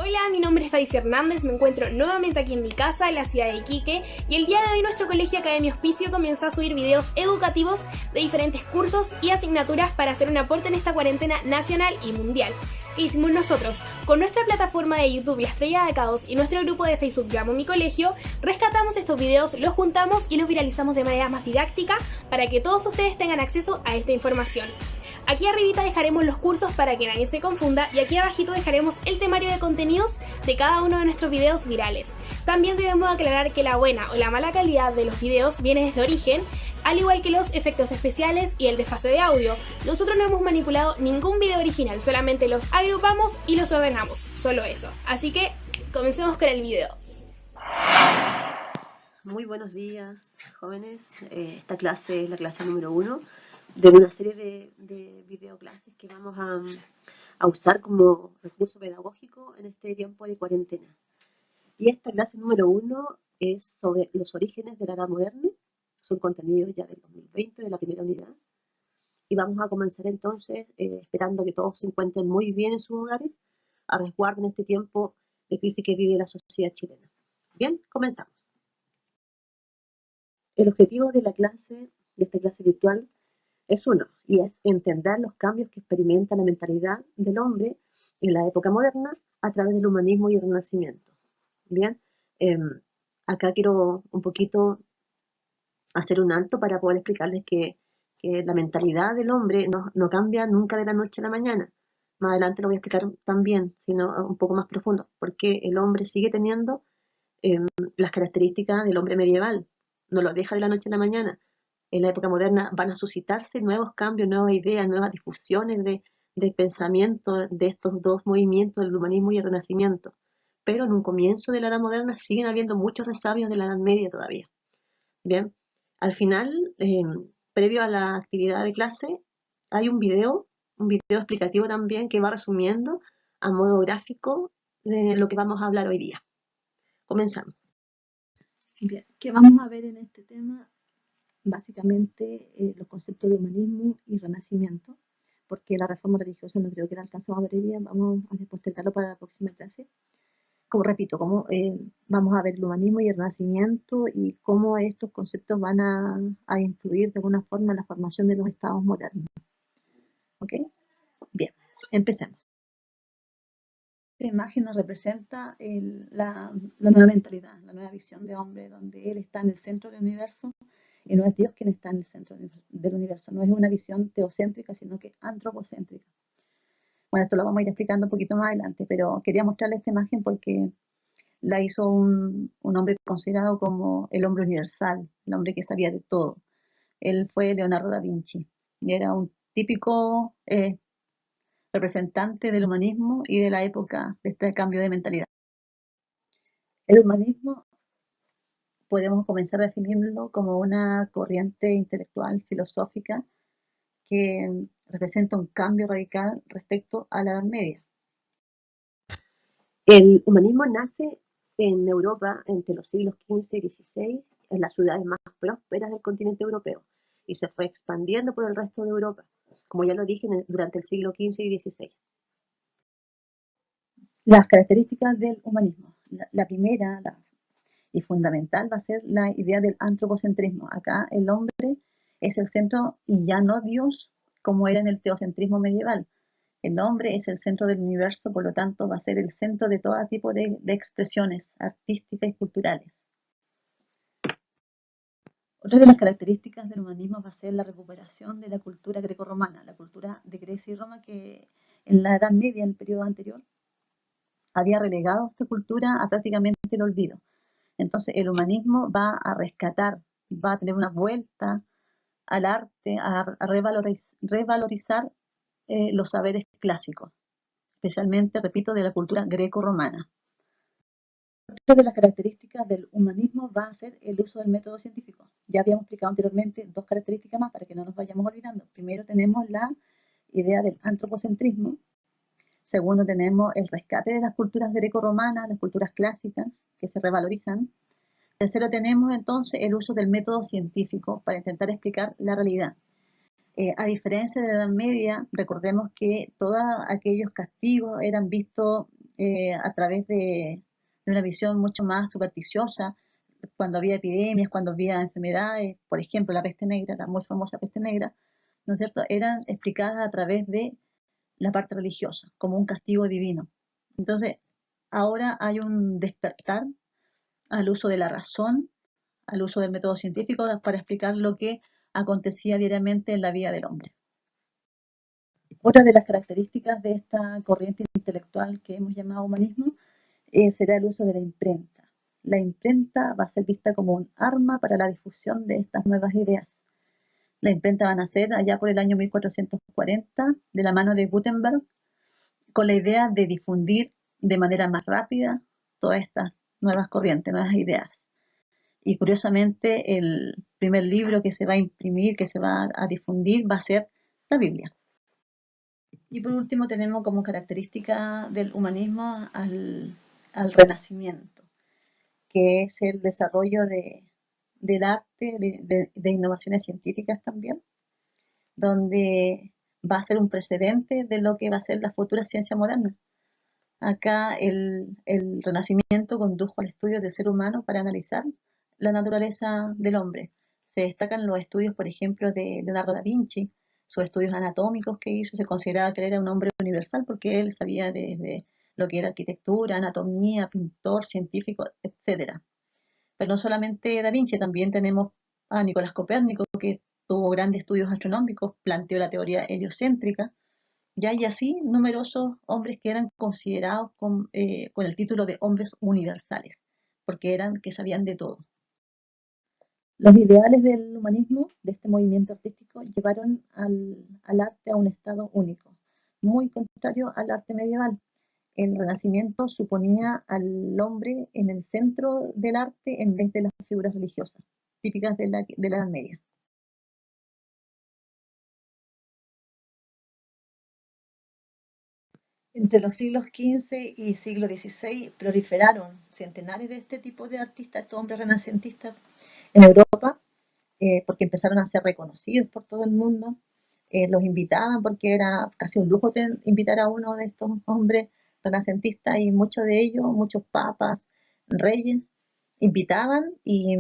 Hola, mi nombre es Daisy Hernández, me encuentro nuevamente aquí en mi casa, en la ciudad de Iquique, y el día de hoy nuestro colegio Academia Hospicio comenzó a subir videos educativos de diferentes cursos y asignaturas para hacer un aporte en esta cuarentena nacional y mundial. ¿Qué hicimos nosotros? Con nuestra plataforma de YouTube La Estrella de Caos y nuestro grupo de Facebook Yo Amo Mi Colegio, rescatamos estos videos, los juntamos y los viralizamos de manera más didáctica para que todos ustedes tengan acceso a esta información. Aquí arribita dejaremos los cursos para que nadie se confunda y aquí abajito dejaremos el temario de contenidos de cada uno de nuestros videos virales. También debemos aclarar que la buena o la mala calidad de los videos viene desde origen, al igual que los efectos especiales y el desfase de audio. Nosotros no hemos manipulado ningún video original, solamente los agrupamos y los ordenamos, solo eso. Así que comencemos con el video. Muy buenos días, jóvenes. Esta clase es la clase número 1 de una serie de videoclases que vamos a usar como recurso pedagógico en este tiempo de cuarentena. Y esta clase número 1 es sobre los orígenes de la Edad Moderna. Son contenidos ya del 2020, de la primera unidad. Y vamos a comenzar entonces, esperando que todos se encuentren muy bien en sus hogares, a resguardo en este tiempo de crisis que vive la sociedad chilena. Bien, comenzamos. El objetivo de esta clase virtual, es uno, y es entender los cambios que experimenta la mentalidad del hombre en la época moderna a través del humanismo y el renacimiento. Bien, acá quiero un poquito hacer un alto para poder explicarles que la mentalidad del hombre no cambia nunca de la noche a la mañana. Más adelante lo voy a explicar también, sino un poco más profundo, porque el hombre sigue teniendo las características del hombre medieval, no lo deja de la noche a la mañana. En la época moderna van a suscitarse nuevos cambios, nuevas ideas, nuevas difusiones de pensamiento de estos dos movimientos, el humanismo y el renacimiento. Pero en un comienzo de la Edad Moderna siguen habiendo muchos resabios de la Edad Media todavía. Bien, al final, previo a la actividad de clase, hay un video explicativo también que va resumiendo a modo gráfico de lo que vamos a hablar hoy día. Comenzamos. Bien, ¿qué vamos a ver en este tema? Básicamente los conceptos de humanismo y renacimiento, porque la reforma religiosa no creo que la alcanzamos a ver hoy día, vamos a postergarlo para la próxima clase. Como repito, vamos a ver el humanismo y el renacimiento y cómo estos conceptos van a influir de alguna forma en la formación de los estados modernos. ¿Ok? Bien, empecemos. Esta imagen nos representa la nueva mentalidad, la nueva visión de hombre, donde él está en el centro del universo y no es Dios quien está en el centro del universo. No es una visión teocéntrica, sino que antropocéntrica. Bueno, esto lo vamos a ir explicando un poquito más adelante, pero quería mostrarles esta imagen porque la hizo un hombre considerado como el hombre universal, el hombre que sabía de todo. Él fue Leonardo da Vinci y era un típico representante del humanismo y de la época de este cambio de mentalidad. El humanismo podemos comenzar a definirlo como una corriente intelectual, filosófica, que representa un cambio radical respecto a la Edad Media. El humanismo nace en Europa entre los siglos XV y XVI, en las ciudades más prósperas del continente europeo, y se fue expandiendo por el resto de Europa, como ya lo dije, durante el siglo XV y XVI. Las características del humanismo. La primera y fundamental va a ser la idea del antropocentrismo. Acá el hombre es el centro y ya no Dios como era en el teocentrismo medieval. El hombre es el centro del universo, por lo tanto va a ser el centro de todo tipo de expresiones artísticas y culturales. Otra de las características del humanismo va a ser la recuperación de la cultura grecorromana, la cultura de Grecia y Roma, que en la Edad Media, en el periodo anterior, había relegado esta cultura a prácticamente el olvido. Entonces el humanismo va a rescatar, va a tener una vuelta al arte, a revalorizar los saberes clásicos, especialmente, repito, de la cultura greco-romana. Otra de las características del humanismo va a ser el uso del método científico. Ya habíamos explicado anteriormente dos características más para que no nos vayamos olvidando. Primero tenemos la idea del antropocentrismo. Segundo tenemos el rescate de las culturas greco-romanas, las culturas clásicas que se revalorizan. Tercero tenemos entonces el uso del método científico para intentar explicar la realidad. A diferencia de la Edad Media, recordemos que todos aquellos castigos eran vistos a través de una visión mucho más supersticiosa, cuando había epidemias, cuando había enfermedades, por ejemplo, la peste negra, la muy famosa peste negra, ¿no es cierto?, eran explicadas a través de la parte religiosa, como un castigo divino. Entonces, ahora hay un despertar al uso de la razón, al uso del método científico para explicar lo que acontecía diariamente en la vida del hombre. Otra de las características de esta corriente intelectual que hemos llamado humanismo será el uso de la imprenta. La imprenta va a ser vista como un arma para la difusión de estas nuevas ideas. La imprenta va a nacer allá por el año 1440 de la mano de Gutenberg, con la idea de difundir de manera más rápida todas estas nuevas corrientes, nuevas ideas. Y curiosamente, el primer libro que se va a imprimir, que se va a difundir, va a ser la Biblia. Y por último tenemos como característica del humanismo al Renacimiento, que es el desarrollo del arte, de innovaciones científicas también, donde va a ser un precedente de lo que va a ser la futura ciencia moderna. Acá el Renacimiento condujo al estudio del ser humano para analizar la naturaleza del hombre. Se destacan los estudios, por ejemplo, de Leonardo da Vinci, sus estudios anatómicos que hizo. Se consideraba que él era un hombre universal porque él sabía desde lo que era arquitectura, anatomía, pintor, científico, etc. Pero no solamente da Vinci, también tenemos a Nicolás Copérnico, que tuvo grandes estudios astronómicos, planteó la teoría heliocéntrica, ya hay así numerosos hombres que eran considerados con el título de hombres universales, porque eran que sabían de todo. Los ideales del humanismo, de este movimiento artístico, llevaron al arte a un estado único, muy contrario al arte medieval. El Renacimiento suponía al hombre en el centro del arte en vez de las figuras religiosas, típicas de la Edad Media. Entre los siglos XV y siglo XVI proliferaron centenares de este tipo de artistas, estos hombres renacentistas, en Europa, porque empezaron a ser reconocidos por todo el mundo. Los invitaban porque era casi un lujo invitar a uno de estos hombres renacentistas, y muchos de ellos, muchos papas, reyes, invitaban y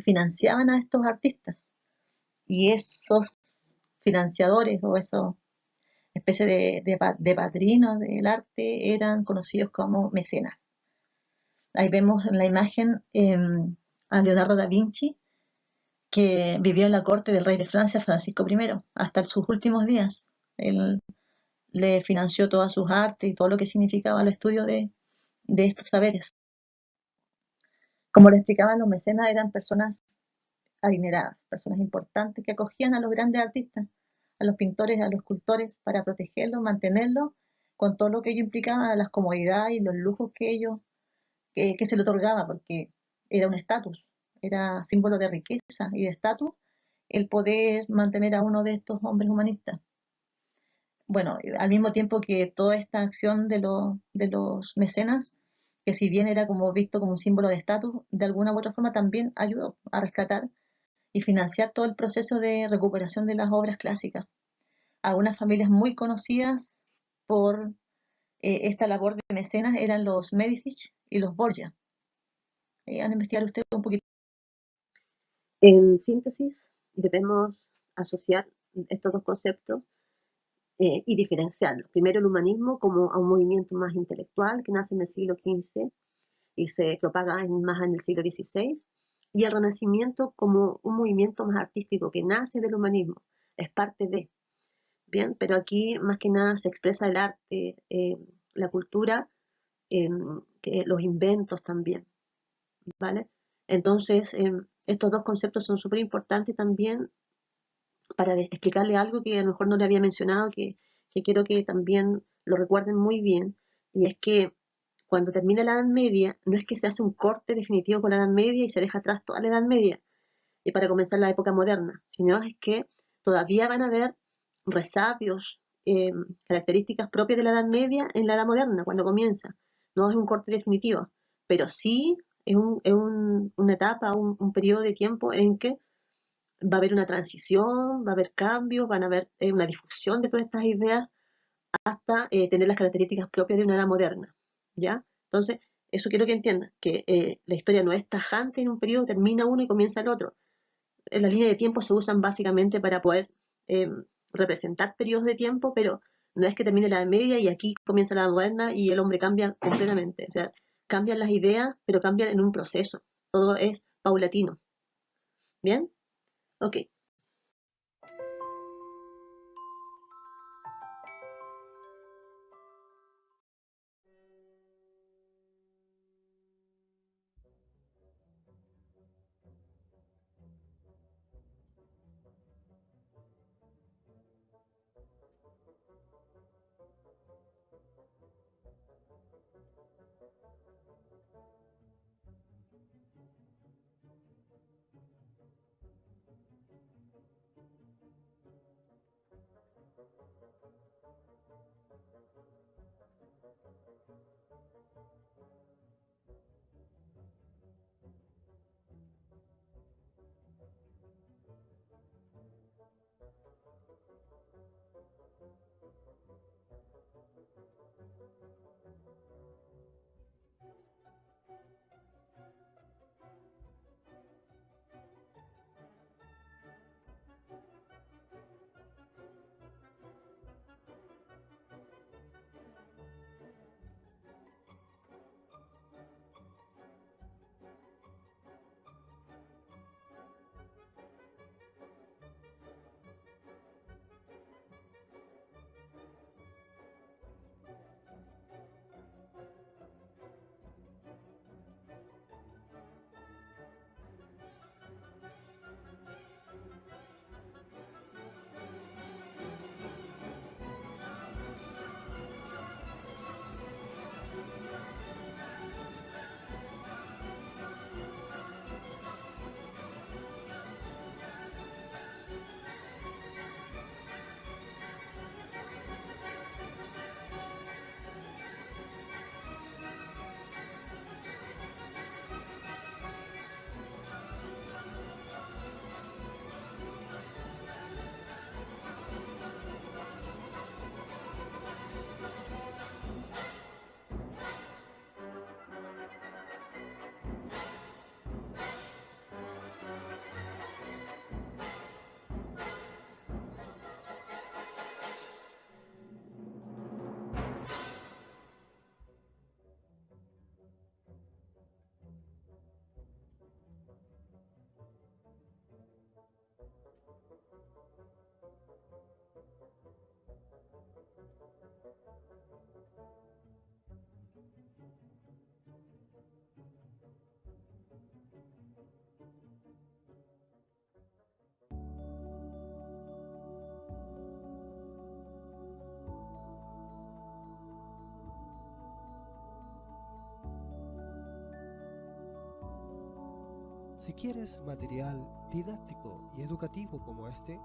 financiaban a estos artistas. Y esos financiadores o esos especie de padrinos del arte eran conocidos como mecenas. Ahí vemos en la imagen a Leonardo da Vinci, que vivió en la corte del rey de Francia, Francisco I, hasta sus últimos días. Él le financió todas sus artes y todo lo que significaba el estudio de estos saberes. Como le explicaban, los mecenas eran personas adineradas, personas importantes que acogían a los grandes artistas, a los pintores, a los escultores, para protegerlos, mantenerlos, con todo lo que ello implicaba, las comodidades y los lujos que ellos que se le otorgaba, porque era un estatus, era símbolo de riqueza y de estatus el poder mantener a uno de estos hombres humanistas. Bueno, al mismo tiempo que toda esta acción de los mecenas, que si bien era como visto como un símbolo de estatus, de alguna u otra forma también ayudó a rescatar y financiar todo el proceso de recuperación de las obras clásicas. Algunas familias muy conocidas por esta labor de mecenas eran los Medici y los Borgia. ¿Han de investigar ustedes un poquito? En síntesis, debemos asociar estos dos conceptos y diferenciarlos. Primero, el humanismo como a un movimiento más intelectual que nace en el siglo XV y se propaga más en el siglo XVI, y el Renacimiento como un movimiento más artístico que nace del humanismo, es parte de. Bien, pero aquí más que nada se expresa el arte, la cultura, los inventos también, ¿vale? Entonces, estos dos conceptos son súper importantes también para explicarle algo que a lo mejor no le había mencionado, que quiero que también lo recuerden muy bien, y es que cuando termina la Edad Media, no es que se hace un corte definitivo con la Edad Media y se deja atrás toda la Edad Media y para comenzar la época moderna, sino es que todavía van a haber resabios, características propias de la Edad Media en la Edad Moderna, cuando comienza. No es un corte definitivo, pero sí es una etapa, un periodo de tiempo en que va a haber una transición, va a haber cambios, van a haber una difusión de todas estas ideas hasta tener las características propias de una edad moderna. ¿ya? Entonces, eso quiero que entiendan, que la historia no es tajante en un periodo, termina uno y comienza el otro. La línea de tiempo se usan básicamente para poder representar periodos de tiempo, pero no es que termine la Edad Media y aquí comienza la Edad Moderna y el hombre cambia completamente. O sea, cambian las ideas, pero cambian en un proceso. Todo es paulatino. ¿Bien? Ok. Si quieres material didáctico y educativo como este,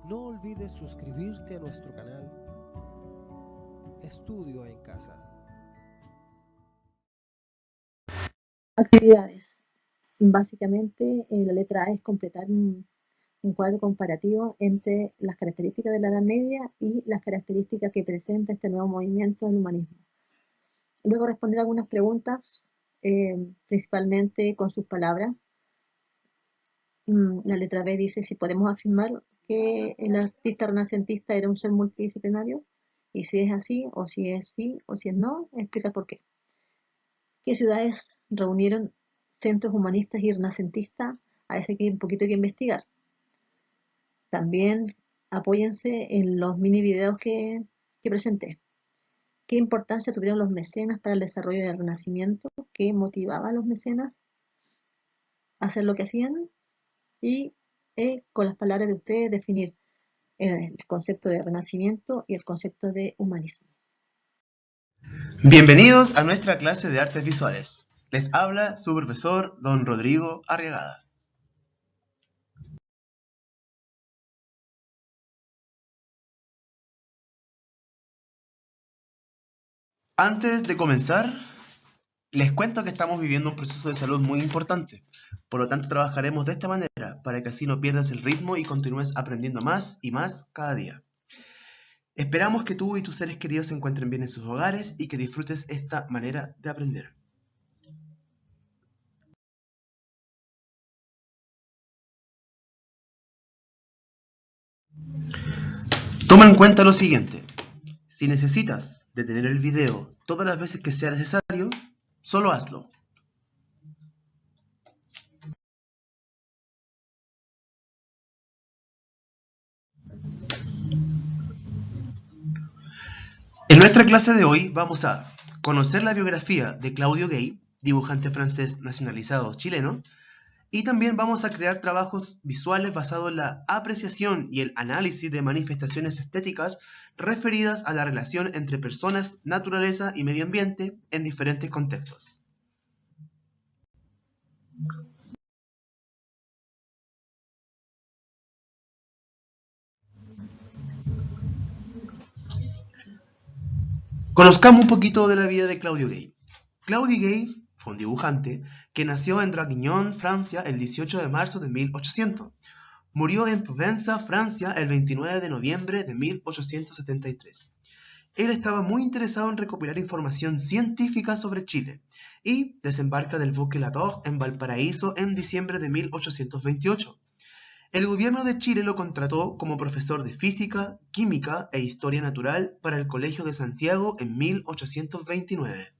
no olvides suscribirte a nuestro canal Estudio en Casa. Actividades. Básicamente, la letra A es completar un cuadro comparativo entre las características de la Edad Media y las características que presenta este nuevo movimiento del humanismo. Luego responder algunas preguntas, principalmente con sus palabras. La letra B dice si podemos afirmar que el artista renacentista era un ser multidisciplinario, y si es así, o si es sí, o si es no, explica por qué. ¿Qué ciudades reunieron centros humanistas y renacentistas? A ese que hay un poquito que investigar. También apóyense en los mini videos que presenté. ¿Qué importancia tuvieron los mecenas para el desarrollo del Renacimiento? ¿Qué motivaba a los mecenas a hacer lo que hacían? Y con las palabras de ustedes definir el concepto de Renacimiento y el concepto de humanismo. Bienvenidos a nuestra clase de artes visuales. Les habla su profesor, don Rodrigo Arriagada. Antes de comenzar, les cuento que estamos viviendo un proceso de salud muy importante. Por lo tanto, trabajaremos de esta manera para que así no pierdas el ritmo y continúes aprendiendo más y más cada día. Esperamos que tú y tus seres queridos se encuentren bien en sus hogares y que disfrutes esta manera de aprender. Toma en cuenta lo siguiente. Si necesitas detener el video todas las veces que sea necesario, solo hazlo. En nuestra clase de hoy vamos a conocer la biografía de Claudio Gay, dibujante francés nacionalizado chileno, y también vamos a crear trabajos visuales basados en la apreciación y el análisis de manifestaciones estéticas referidas a la relación entre personas, naturaleza y medio ambiente en diferentes contextos. Conozcamos un poquito de la vida de Claudio Gay. Claudio Gay fue un dibujante que nació en Draguignan, Francia, el 18 de marzo de 1800. Murió en Provenza, Francia, el 29 de noviembre de 1873. Él estaba muy interesado en recopilar información científica sobre Chile y desembarca del buque La Tour en Valparaíso en diciembre de 1828. El gobierno de Chile lo contrató como profesor de física, química e historia natural para el Colegio de Santiago en 1829.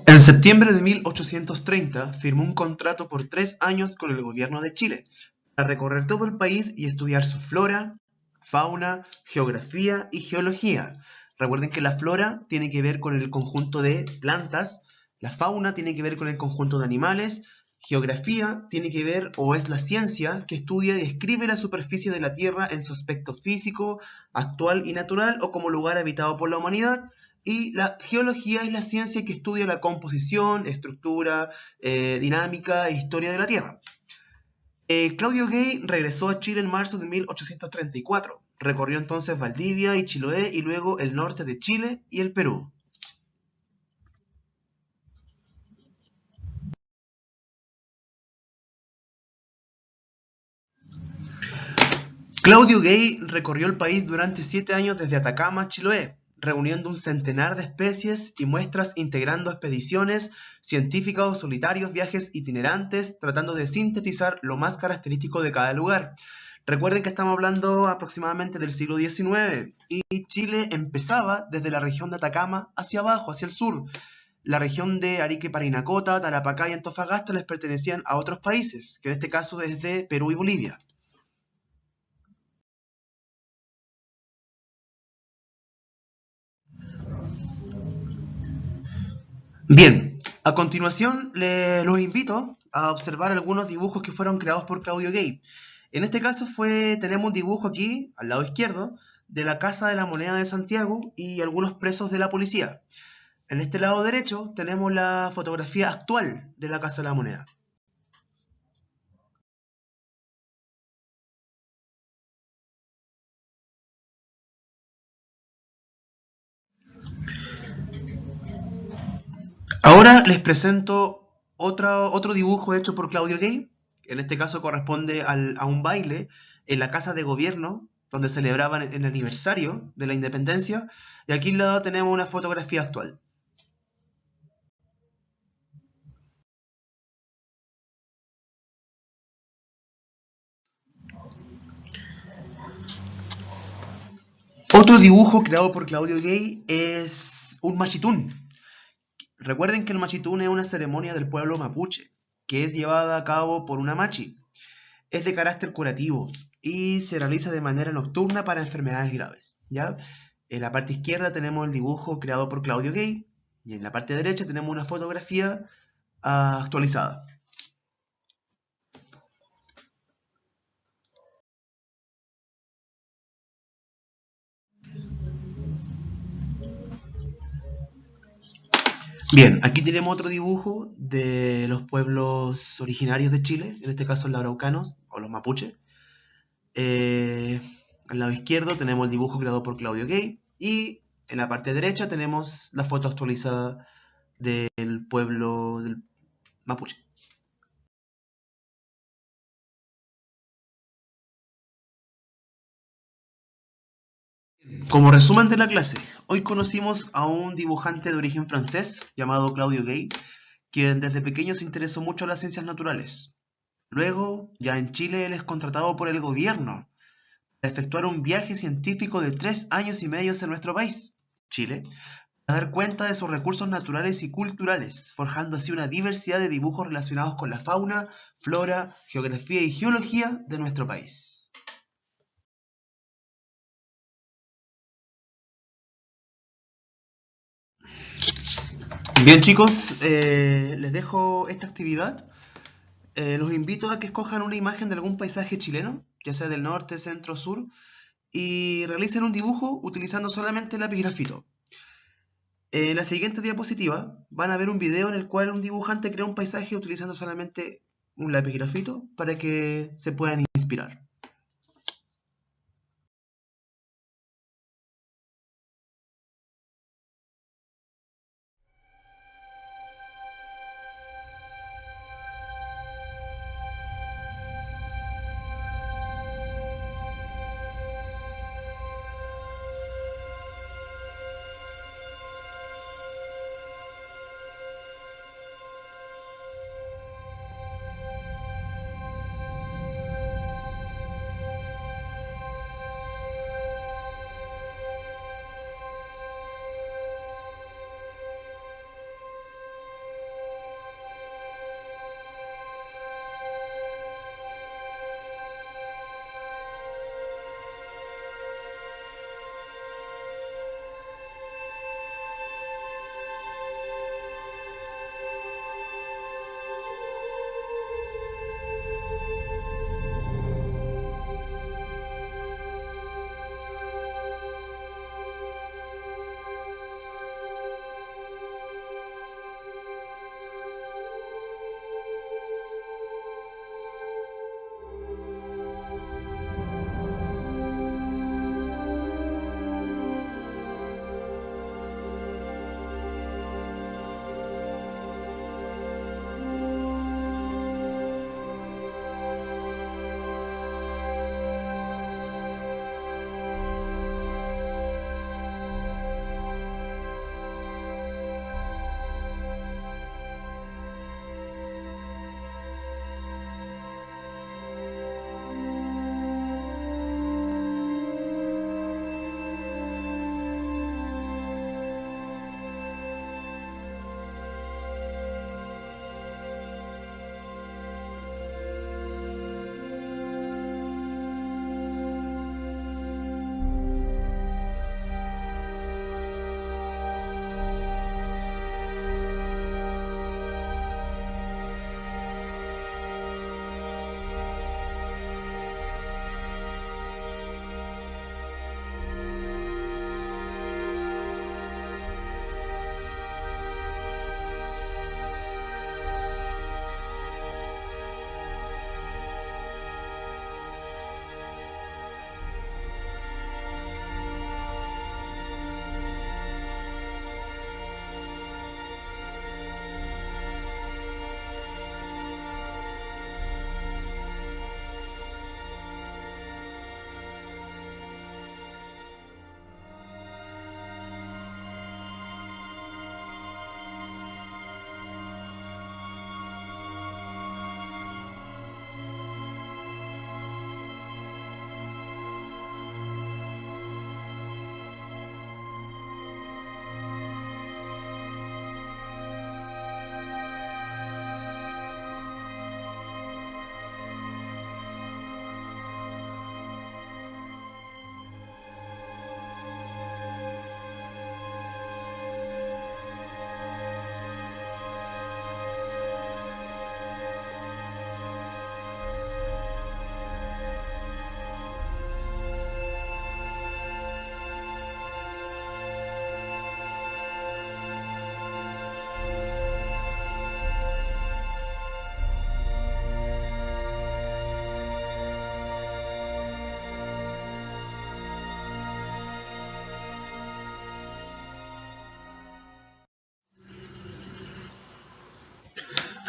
En septiembre de 1830 firmó un contrato por 3 años con el gobierno de Chile para recorrer todo el país y estudiar su flora, fauna, geografía y geología. Recuerden que la flora tiene que ver con el conjunto de plantas, la fauna tiene que ver con el conjunto de animales, geografía tiene que ver o es la ciencia que estudia y describe la superficie de la Tierra en su aspecto físico, actual y natural o como lugar habitado por la humanidad. Y la geología es la ciencia que estudia la composición, estructura, dinámica e historia de la Tierra. Claudio Gay regresó a Chile en marzo de 1834. Recorrió entonces Valdivia y Chiloé y luego el norte de Chile y el Perú. Claudio Gay recorrió el país durante 7 años desde Atacama a Chiloé, reuniendo un centenar de especies y muestras, integrando expediciones científicas, solitarios, viajes itinerantes, tratando de sintetizar lo más característico de cada lugar. Recuerden que estamos hablando aproximadamente del siglo XIX y Chile empezaba desde la región de Atacama hacia abajo, hacia el sur. La región de Arique, Parinacota, Tarapacá y Antofagasta les pertenecían a otros países, que en este caso es de Perú y Bolivia. Bien, a continuación los invito a observar algunos dibujos que fueron creados por Claudio Gay. En este caso tenemos un dibujo aquí, al lado izquierdo, de la Casa de la Moneda de Santiago y algunos presos de la policía. En este lado derecho tenemos la fotografía actual de la Casa de la Moneda. Ahora les presento otro dibujo hecho por Claudio Gay. En este caso corresponde a un baile en la Casa de Gobierno, donde celebraban el aniversario de la independencia. Y aquí al lado tenemos una fotografía actual. Otro dibujo creado por Claudio Gay es un machitún. Recuerden que el machitún es una ceremonia del pueblo mapuche, que es llevada a cabo por una machi. Es de carácter curativo y se realiza de manera nocturna para enfermedades graves, ¿ya? En la parte izquierda tenemos el dibujo creado por Claudio Gay y en la parte derecha tenemos una fotografía actualizada. Bien, aquí tenemos otro dibujo de los pueblos originarios de Chile, en este caso los araucanos o los mapuches. Al lado izquierdo tenemos el dibujo creado por Claudio Gay y en la parte derecha tenemos la foto actualizada del pueblo del mapuche. Como resumen de la clase, hoy conocimos a un dibujante de origen francés llamado Claudio Gay, quien desde pequeño se interesó mucho en las ciencias naturales. Luego, ya en Chile, él es contratado por el gobierno para efectuar un viaje científico de 3 años y medio en nuestro país, Chile, para dar cuenta de sus recursos naturales y culturales, forjando así una diversidad de dibujos relacionados con la fauna, flora, geografía y geología de nuestro país. Bien chicos, les dejo esta actividad. Los invito a que escojan una imagen de algún paisaje chileno, ya sea del norte, centro, sur, y realicen un dibujo utilizando solamente el lápiz grafito. En la siguiente diapositiva van a ver un video en el cual un dibujante crea un paisaje utilizando solamente un lápiz grafito para que se puedan inspirar.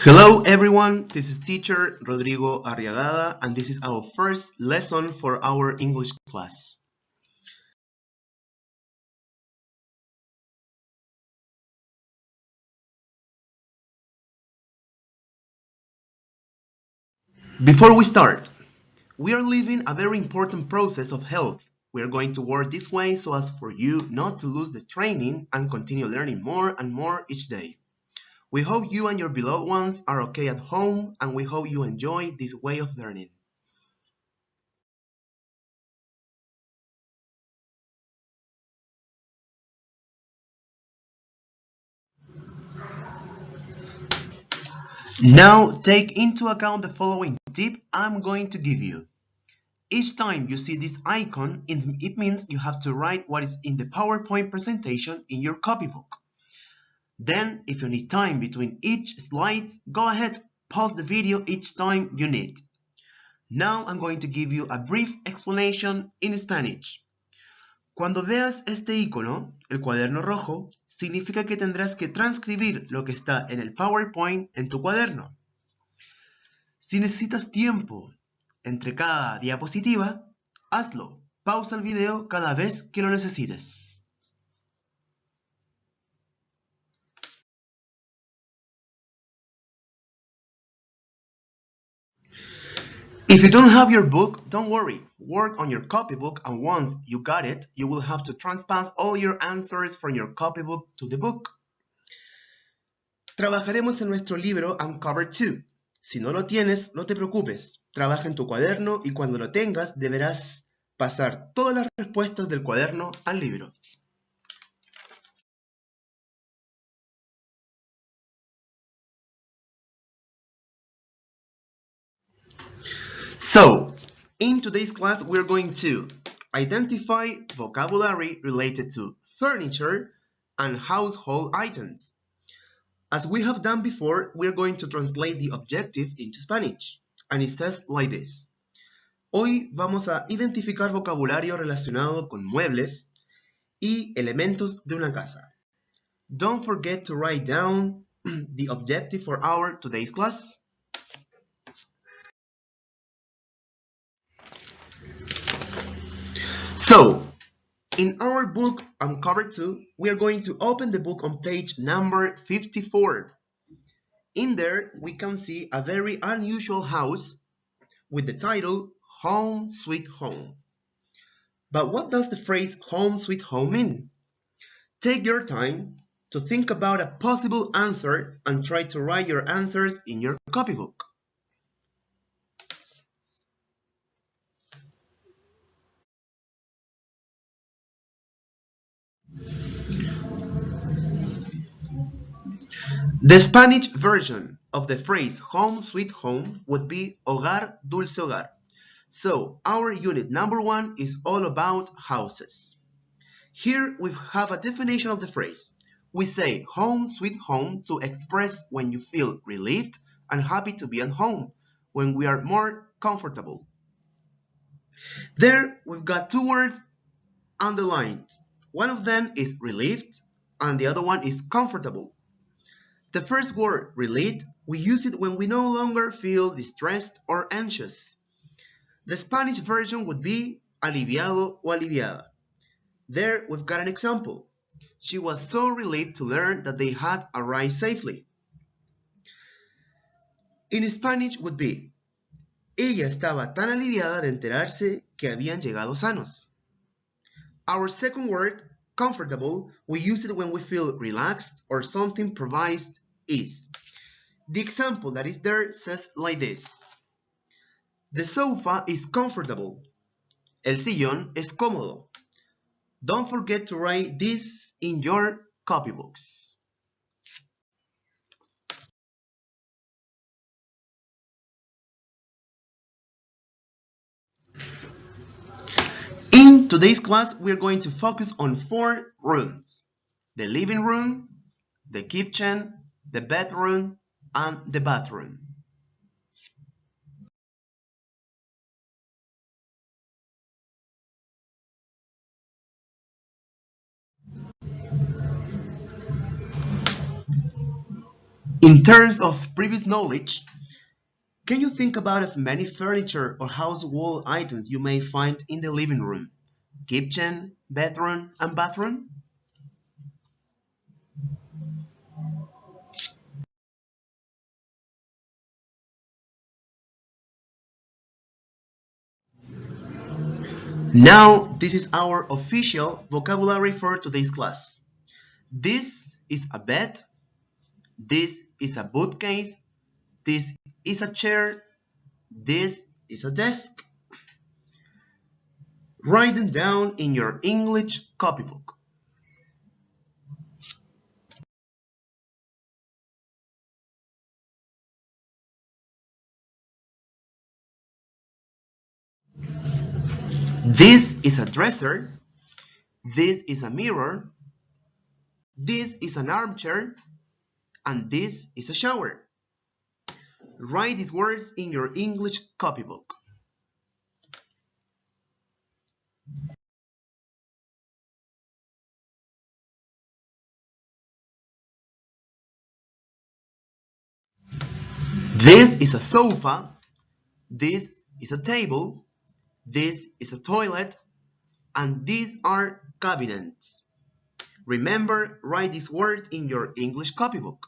Hello everyone, this is teacher Rodrigo Arriagada and this is our first lesson for our English class. Before we start, we are living a very important process of health. We are going to work this way so as for you not to lose the training and continue learning more and more each day. We hope you and your beloved ones are okay at home and we hope you enjoy this way of learning. Now take into account the following tip I'm going to give you. Each time you see this icon, it means you have to write what is in the PowerPoint presentation in your copybook. Then, if you need time between each slide, go ahead, pause the video each time you need. Now I'm going to give you a brief explanation in Spanish. Cuando veas este icono, el cuaderno rojo, significa que tendrás que transcribir lo que está en el PowerPoint en tu cuaderno. Si necesitas tiempo entre cada diapositiva, hazlo. Pausa el video cada vez que lo necesites. If you don't have your book, don't worry. Work on your copybook and once you got it, you will have to transpose all your answers from your copybook to the book. Trabajaremos en nuestro libro Uncover 2. Si no lo tienes, no te preocupes. Trabaja en tu cuaderno y cuando lo tengas deberás pasar todas las respuestas del cuaderno al libro. So, in today's class, we're going to identify vocabulary related to furniture and household items. As we have done before, we're going to translate the objective into Spanish. And it says like this. Hoy vamos a identificar vocabulario relacionado con muebles y elementos de una casa. Don't forget to write down the objective for our today's class. So, in our book Uncover 2, we are going to open the book on page number 54. In there, we can see a very unusual house with the title Home Sweet Home. But what does the phrase Home Sweet Home mean? Take your time to think about a possible answer and try to write your answers in your copybook. The Spanish version of the phrase Home Sweet Home would be Hogar Dulce Hogar. So, our unit number 1 is all about houses. Here we have a definition of the phrase. We say home sweet home to express when you feel relieved and happy to be at home, when we are more comfortable. There we've got two words underlined. One of them is relieved and the other one is comfortable. The first word, relieved, we use it when we no longer feel distressed or anxious. The Spanish version would be aliviado o aliviada. There we've got an example. She was so relieved to learn that they had arrived safely. In Spanish would be, ella estaba tan aliviada de enterarse que habían llegado sanos. Our second word, comfortable, we use it when we feel relaxed or something provides ease. The example that is there says like this. The sofa is comfortable. El sillón es cómodo. Don't forget to write this in your copybooks. In today's class, we're going to focus on 4 rooms. The living room, the kitchen, the bedroom, and the bathroom. In terms of previous knowledge, can you think about as many furniture or household items you may find in the living room, kitchen, bedroom, and bathroom? Now, this is our official vocabulary for today's class. This is a bed, this is a bookcase, this is a chair, this is a desk. Write them down in your English copybook. This is a dresser, this is a mirror, this is an armchair, and this is a shower. Write these words in your English copybook. This is a sofa, this is a table, this is a toilet, and these are cabinets. Remember, write these words in your English copybook.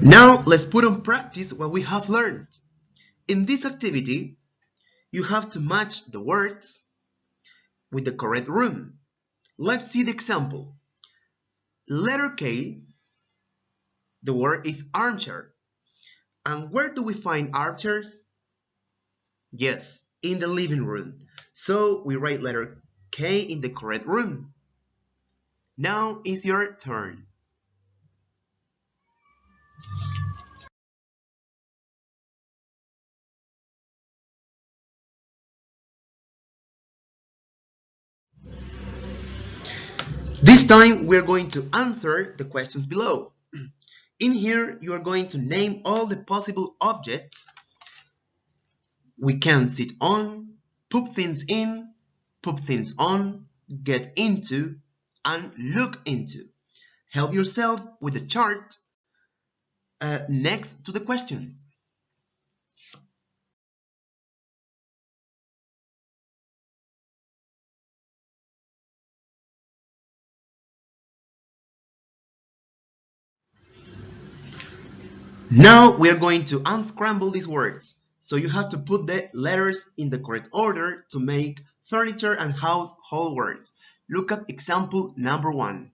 Now, let's put on practice what we have learned. In this activity, you have to match the words with the correct room. Let's see the example. Letter K, the word is armchair. And where do we find armchairs? Yes, in the living room. So we write letter K in the correct room. Now it's your turn. This time we're going to answer the questions below. In here you are going to name all the possible objects we can sit on, put things in, put things on, get into, and look into. Help yourself with the chart next to the questions. Now we are going to unscramble these words. So you have to put the letters in the correct order to make furniture and household words. Look at example number 1.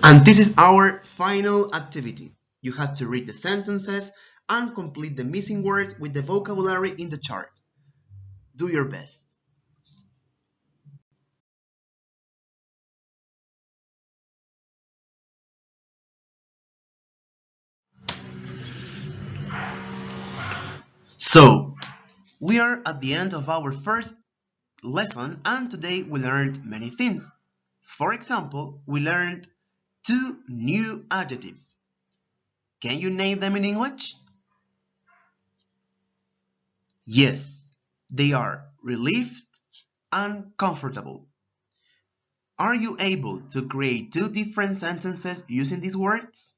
And this is our final activity. You have to read the sentences and complete the missing words with the vocabulary in the chart. Do your best. So, we are at the end of our first lesson, and today we learned many things. For example, we learned 2 new adjectives. Can you name them in English? Yes, they are relieved and comfortable. Are you able to create 2 different sentences using these words?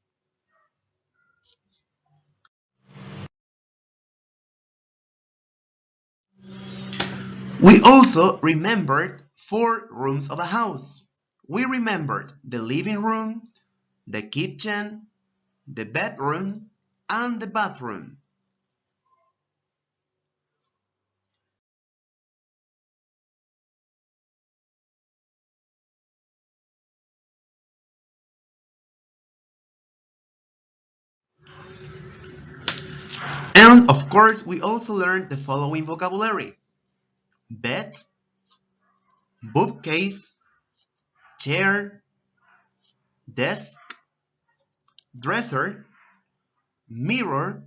We also remembered 4 rooms of a house. We remembered the living room, the kitchen, the bedroom, and the bathroom. And of course, we also learned the following vocabulary: bed, bookcase, chair, desk, dresser, mirror,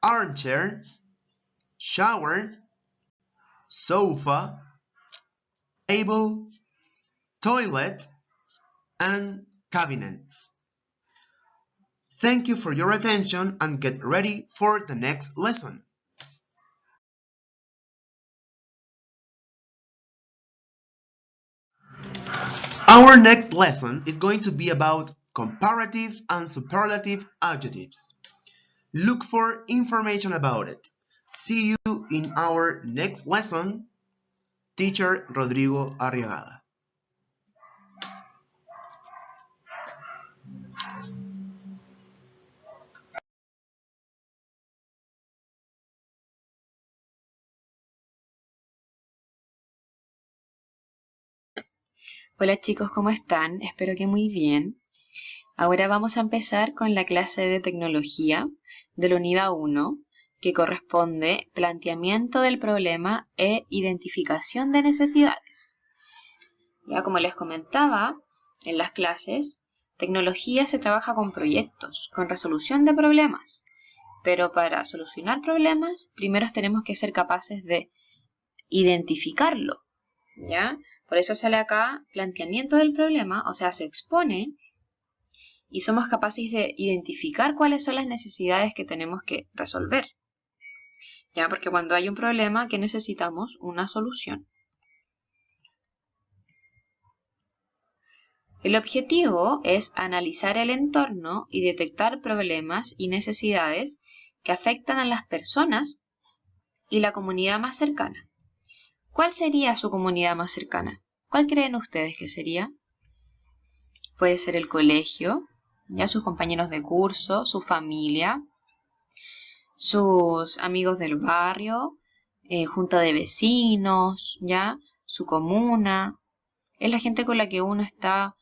armchair, shower, sofa, table, toilet, and cabinets. Thank you for your attention and get ready for the next lesson. Our next lesson is going to be about comparative and superlative adjectives. Look for information about it. See you in our next lesson. Teacher Rodrigo Arriagada. Hola chicos, ¿cómo están? Espero que muy bien. Ahora vamos a empezar con la clase de tecnología de la unidad 1, que corresponde planteamiento del problema e identificación de necesidades. Ya como les comentaba en las clases, tecnología se trabaja con proyectos, con resolución de problemas. Pero para solucionar problemas, primero tenemos que ser capaces de identificarlo, ¿ya? Por eso sale acá planteamiento del problema, o sea, se expone y somos capaces de identificar cuáles son las necesidades que tenemos que resolver. ¿Ya? Porque cuando hay un problema, ¿qué necesitamos? Una solución. El objetivo es analizar el entorno y detectar problemas y necesidades que afectan a las personas y la comunidad más cercana. ¿Cuál sería su comunidad más cercana? ¿Cuál creen ustedes que sería? Puede ser el colegio, ya sus compañeros de curso, su familia, sus amigos del barrio, junta de vecinos, ya su comuna. Es la gente con la que uno está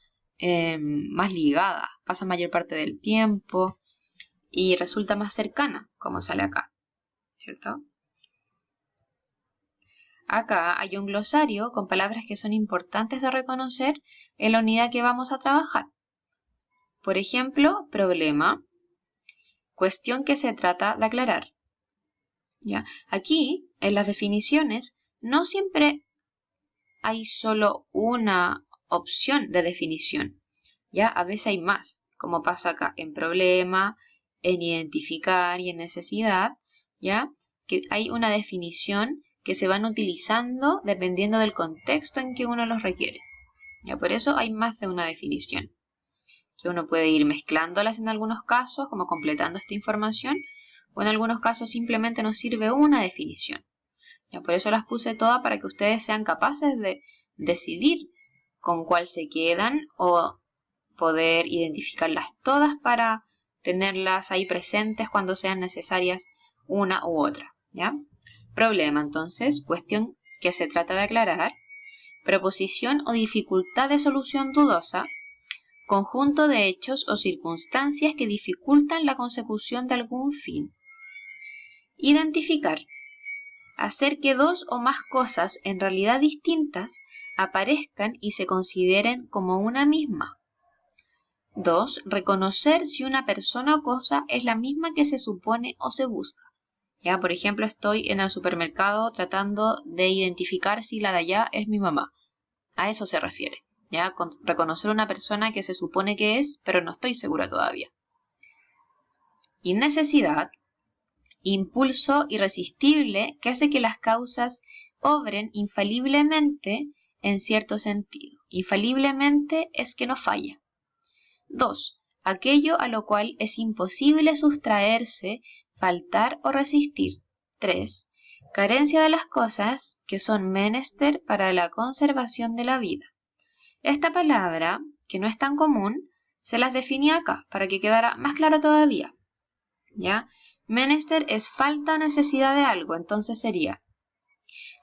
más ligada, pasa mayor parte del tiempo y resulta más cercana, como sale acá, ¿cierto? Acá hay un glosario con palabras que son importantes de reconocer en la unidad que vamos a trabajar. Por ejemplo, problema, cuestión que se trata de aclarar. ¿Ya? Aquí, en las definiciones, no siempre hay solo una opción de definición. ¿Ya? A veces hay más, como pasa acá en problema, en identificar y en necesidad, ¿ya? Que hay una definición que se van utilizando dependiendo del contexto en que uno los requiere. ¿Ya? Por eso hay más de una definición, que uno puede ir mezclándolas en algunos casos, como completando esta información, o en algunos casos simplemente nos sirve una definición. ¿Ya? Por eso las puse todas para que ustedes sean capaces de decidir con cuál se quedan o poder identificarlas todas para tenerlas ahí presentes cuando sean necesarias una u otra. ¿Ya? Problema, entonces, cuestión que se trata de aclarar, proposición o dificultad de solución dudosa, conjunto de hechos o circunstancias que dificultan la consecución de algún fin. Identificar, hacer que dos o más cosas en realidad distintas aparezcan y se consideren como una misma. 2. Reconocer si una persona o cosa es la misma que se supone o se busca. Ya, por ejemplo, estoy en el supermercado tratando de identificar si la de allá es mi mamá. A eso se refiere. Ya, con reconocer una persona que se supone que es, pero no estoy segura todavía. Y necesidad, impulso irresistible que hace que las causas obren infaliblemente en cierto sentido. Infaliblemente es que no falla. 2. Aquello a lo cual es imposible sustraerse, faltar o resistir. 3. Carencia de las cosas que son menester para la conservación de la vida. Esta palabra, que no es tan común, se las definí acá para que quedara más claro todavía. ¿Ya? Menester es falta o necesidad de algo, entonces sería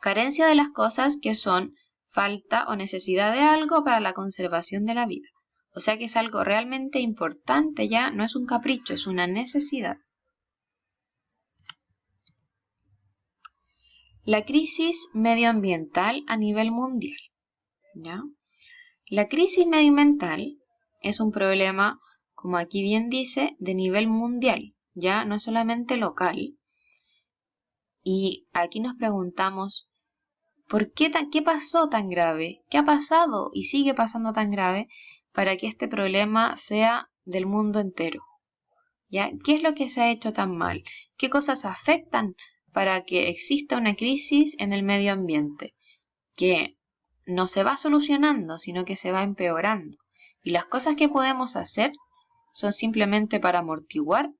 carencia de las cosas que son falta o necesidad de algo para la conservación de la vida. O sea que es algo realmente importante ya, no es un capricho, es una necesidad. La crisis medioambiental a nivel mundial. ¿Ya? La crisis medioambiental es un problema, como aquí bien dice, de nivel mundial, ya no solamente local, Y aquí nos preguntamos, ¿qué pasó tan grave? ¿Qué ha pasado y sigue pasando tan grave para que este problema sea del mundo entero? ¿Ya? ¿Qué es lo que se ha hecho tan mal? ¿Qué cosas afectan para que exista una crisis en el medio ambiente? Que no se va solucionando, sino que se va empeorando. Y las cosas que podemos hacer son simplemente para amortiguar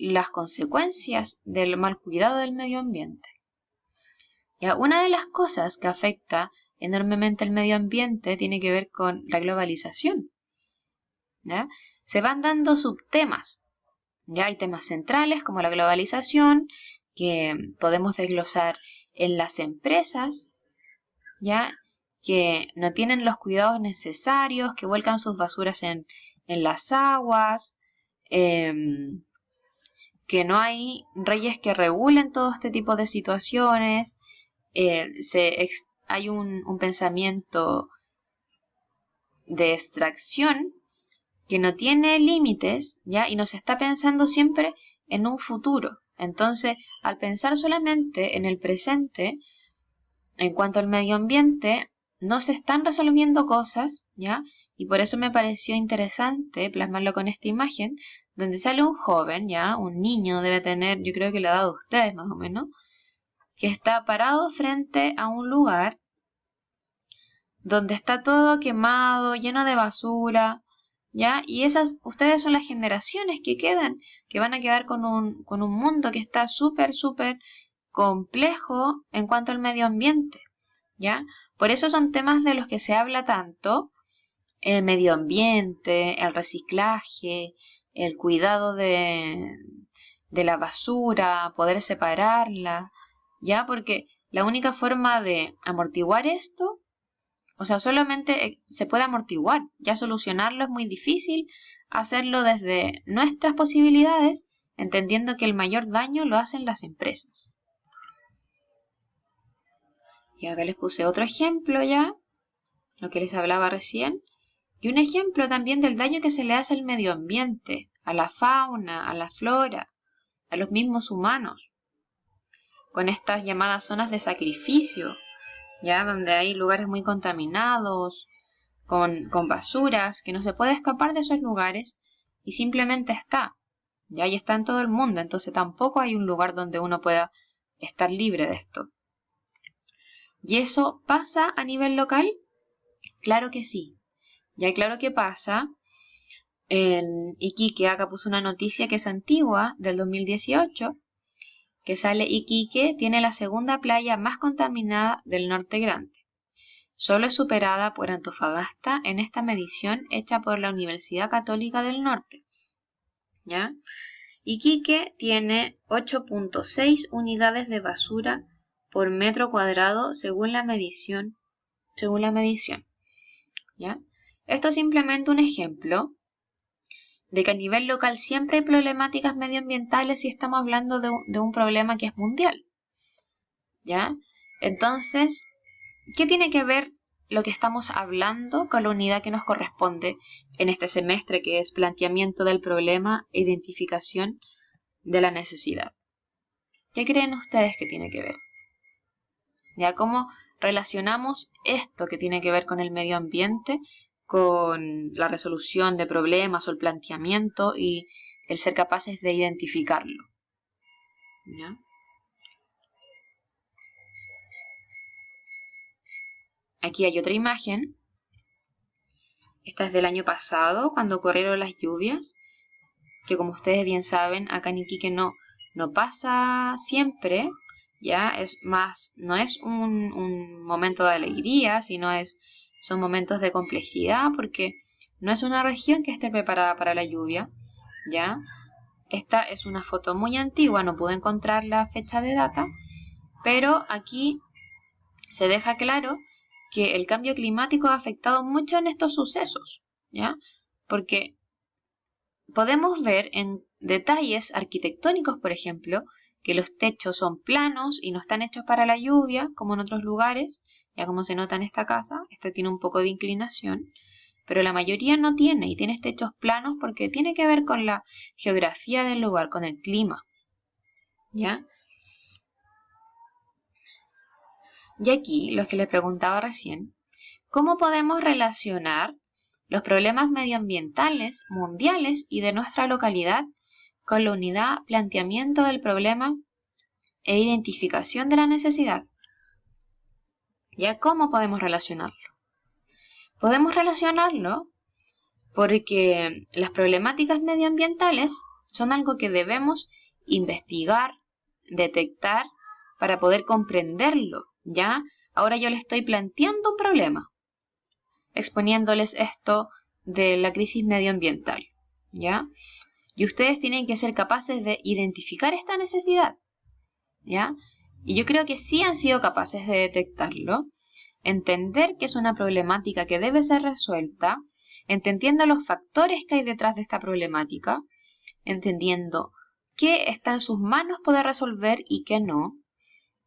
las consecuencias del mal cuidado del medio ambiente. Ya, una de las cosas que afecta enormemente el medio ambiente tiene que ver con la globalización. ¿Ya? Se van dando subtemas. Ya hay temas centrales como la globalización, que podemos desglosar en las empresas, ya que no tienen los cuidados necesarios, que vuelcan sus basuras en las aguas, que no hay reyes que regulen todo este tipo de situaciones. Hay un pensamiento de extracción que no tiene límites, ¿ya? Y nos está pensando siempre en un futuro. Entonces, al pensar solamente en el presente, en cuanto al medio ambiente, no se están resolviendo cosas, ¿ya? Y por eso me pareció interesante plasmarlo con esta imagen, donde sale un joven, ¿ya? Un niño debe tener, yo creo que la edad de ustedes más o menos, que está parado frente a un lugar donde está todo quemado, lleno de basura, ¿ya? Y ustedes son las generaciones que quedan, que van a quedar con un mundo que está súper complejo en cuanto al medio ambiente, ¿ya? Por eso son temas de los que se habla tanto, el medio ambiente, el reciclaje, el cuidado de la basura, poder separarla, ¿ya? Porque la única forma de amortiguar esto, o sea, solamente se puede amortiguar, ya solucionarlo es muy difícil, hacerlo desde nuestras posibilidades, entendiendo que el mayor daño lo hacen las empresas. Y acá les puse otro ejemplo ya, lo que les hablaba recién, y un ejemplo también del daño que se le hace al medio ambiente, a la fauna, a la flora, a los mismos humanos, con estas llamadas zonas de sacrificio, ya donde hay lugares muy contaminados, con basuras, que no se puede escapar de esos lugares y simplemente está, ya y está en todo el mundo, entonces tampoco hay un lugar donde uno pueda estar libre de esto. ¿Y eso pasa a nivel local? Claro que sí. Ya claro que pasa. En Iquique, acá puse una noticia que es antigua, del 2018, que sale: Iquique tiene la segunda playa más contaminada del Norte Grande. Solo es superada por Antofagasta en esta medición hecha por la Universidad Católica del Norte. ¿Ya? Iquique tiene 8.6 unidades de basura por metro cuadrado según la medición. ¿Ya? Esto es simplemente un ejemplo de que a nivel local siempre hay problemáticas medioambientales y estamos hablando de un problema que es mundial. ¿Ya? Entonces, ¿qué tiene que ver lo que estamos hablando con la unidad que nos corresponde en este semestre, que es planteamiento del problema e identificación de la necesidad? ¿Qué creen ustedes que tiene que ver? ¿Ya? ¿Cómo relacionamos esto que tiene que ver con el medio ambiente con la resolución de problemas o el planteamiento y el ser capaces de identificarlo? ¿Ya? Aquí hay otra imagen. Esta es del año pasado, cuando ocurrieron las lluvias, que como ustedes bien saben, acá en Iquique no pasa siempre, ya no es un momento de alegría, sino son momentos de complejidad, porque no es una región que esté preparada para la lluvia, ya. Esta es una foto muy antigua, no pude encontrar la fecha de data, pero aquí se deja claro que el cambio climático ha afectado mucho en estos sucesos, ¿ya? Porque podemos ver en detalles arquitectónicos, por ejemplo, que los techos son planos y no están hechos para la lluvia, como en otros lugares, ya como se nota en esta casa. Esta tiene un poco de inclinación, pero la mayoría no tiene, y tiene techos planos porque tiene que ver con la geografía del lugar, con el clima, ¿ya? Y aquí, lo que le preguntaba recién, ¿cómo podemos relacionar los problemas medioambientales mundiales y de nuestra localidad con la unidad planteamiento del problema e identificación de la necesidad? ¿Ya cómo podemos relacionarlo? Podemos relacionarlo porque las problemáticas medioambientales son algo que debemos investigar, detectar para poder comprenderlo, ¿ya? Ahora yo les estoy planteando un problema, exponiéndoles esto de la crisis medioambiental, ¿ya? Y ustedes tienen que ser capaces de identificar esta necesidad, ¿ya? Y yo creo que sí han sido capaces de detectarlo, entender que es una problemática que debe ser resuelta, entendiendo los factores que hay detrás de esta problemática, entendiendo qué está en sus manos poder resolver y qué no,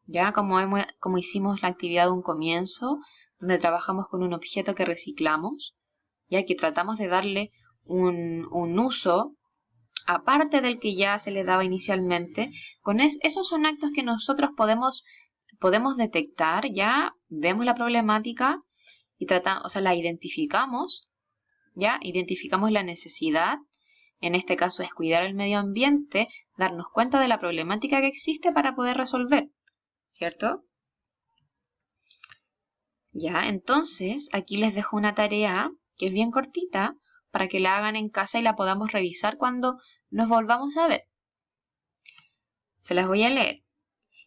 ya como hicimos la actividad de un comienzo, donde trabajamos con un objeto que reciclamos, ya que tratamos de darle un uso aparte del que ya se le daba inicialmente. Esos son actos que nosotros podemos detectar, ya vemos la problemática y la identificamos, ya identificamos la necesidad. En este caso es cuidar el medio ambiente, darnos cuenta de la problemática que existe para poder resolver, ¿cierto? Ya, entonces aquí les dejo una tarea que es bien cortita para que la hagan en casa y la podamos revisar cuando nos volvamos a ver. Se las voy a leer.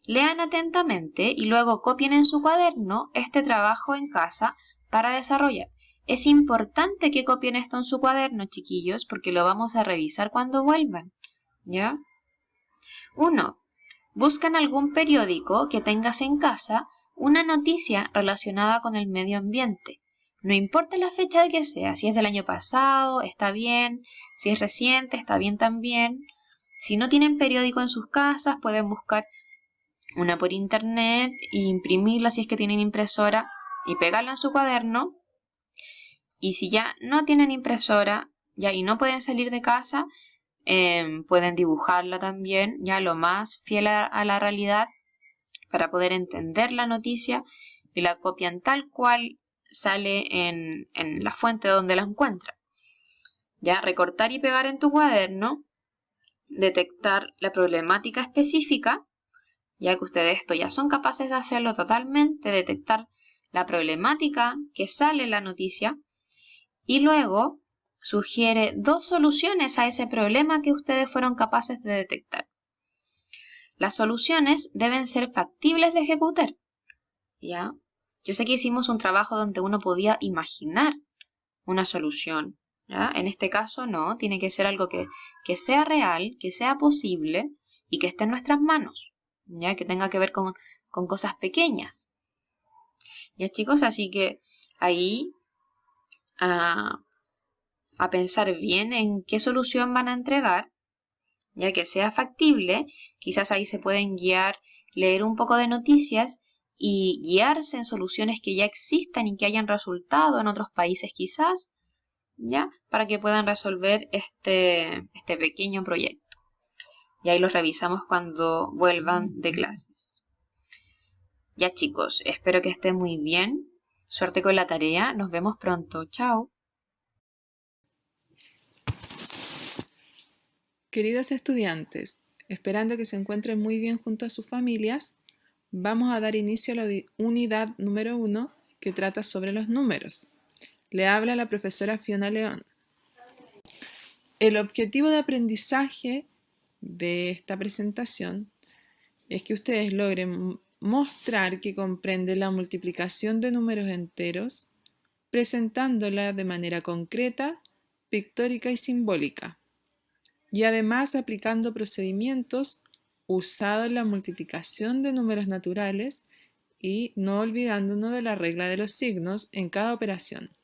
Lean atentamente y luego copien en su cuaderno este trabajo en casa para desarrollar. Es importante que copien esto en su cuaderno, chiquillos, porque lo vamos a revisar cuando vuelvan, ¿ya? 1. Buscan algún periódico que tengas en casa una noticia relacionada con el medio ambiente. No importa la fecha de que sea, si es del año pasado, está bien, si es reciente, está bien también. Si no tienen periódico en sus casas, pueden buscar una por internet e imprimirla si es que tienen impresora y pegarla en su cuaderno. Y si ya no tienen impresora y no pueden salir de casa, pueden dibujarla también, ya lo más fiel a la realidad para poder entender la noticia, y la copian tal cual sale en la fuente donde la encuentran. Ya, recortar y pegar en tu cuaderno, detectar la problemática específica, ya que ustedes esto ya son capaces de hacerlo totalmente, detectar la problemática que sale en la noticia, y luego sugiere 2 soluciones a ese problema que ustedes fueron capaces de detectar. Las soluciones deben ser factibles de ejecutar, ¿ya? Yo sé que hicimos un trabajo donde uno podía imaginar una solución, ¿ya? En este caso no, tiene que ser algo que sea real, que sea posible y que esté en nuestras manos, ¿ya? Que tenga que ver con cosas pequeñas. ¿Ya, chicos? Así que ahí a pensar bien en qué solución van a entregar, ya que sea factible. Quizás ahí se pueden guiar, leer un poco de noticias y guiarse en soluciones que ya existan y que hayan resultado en otros países quizás, ya, para que puedan resolver este pequeño proyecto. Y ahí los revisamos cuando vuelvan de clases. Ya, chicos, espero que estén muy bien. Suerte con la tarea. Nos vemos pronto. Chao. Queridos estudiantes, esperando que se encuentren muy bien junto a sus familias, vamos a dar inicio a la unidad número 1 que trata sobre los números. Le habla la profesora Fiona León. El objetivo de aprendizaje de esta presentación es que ustedes logren mostrar que comprenden la multiplicación de números enteros, presentándola de manera concreta, pictórica y simbólica, y además aplicando procedimientos usados en la multiplicación de números naturales y no olvidándonos de la regla de los signos en cada operación,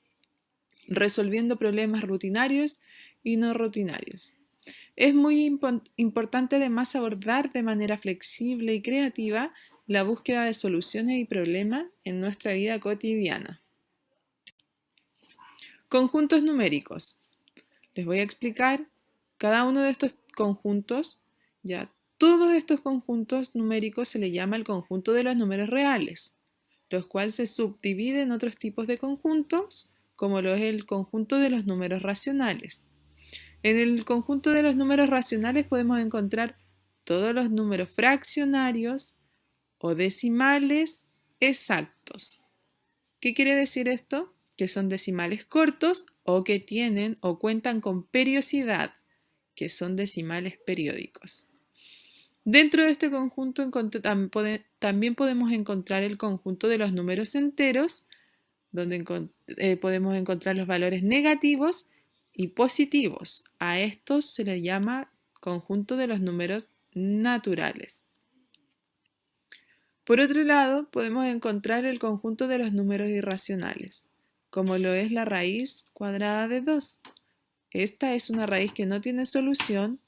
resolviendo problemas rutinarios y no rutinarios. Es muy importante además abordar de manera flexible y creativa la búsqueda de soluciones y problemas en nuestra vida cotidiana. Conjuntos numéricos. Les voy a explicar cada uno de estos conjuntos. Ya todos estos conjuntos numéricos se le llama el conjunto de los números reales. los cuales se subdividen en otros tipos de conjuntos, como lo es el conjunto de los números racionales. En el conjunto de los números racionales podemos encontrar todos los números fraccionarios o decimales exactos. ¿Qué quiere decir esto? Que son decimales cortos o que tienen o cuentan con periodicidad, que son decimales periódicos. Dentro de este conjunto también podemos encontrar el conjunto de los números enteros, donde podemos encontrar los valores negativos y positivos. A estos se les llama conjunto de los números naturales. Por otro lado, podemos encontrar el conjunto de los números irracionales, como lo es la raíz cuadrada de 2. Esta es una raíz que no tiene solución,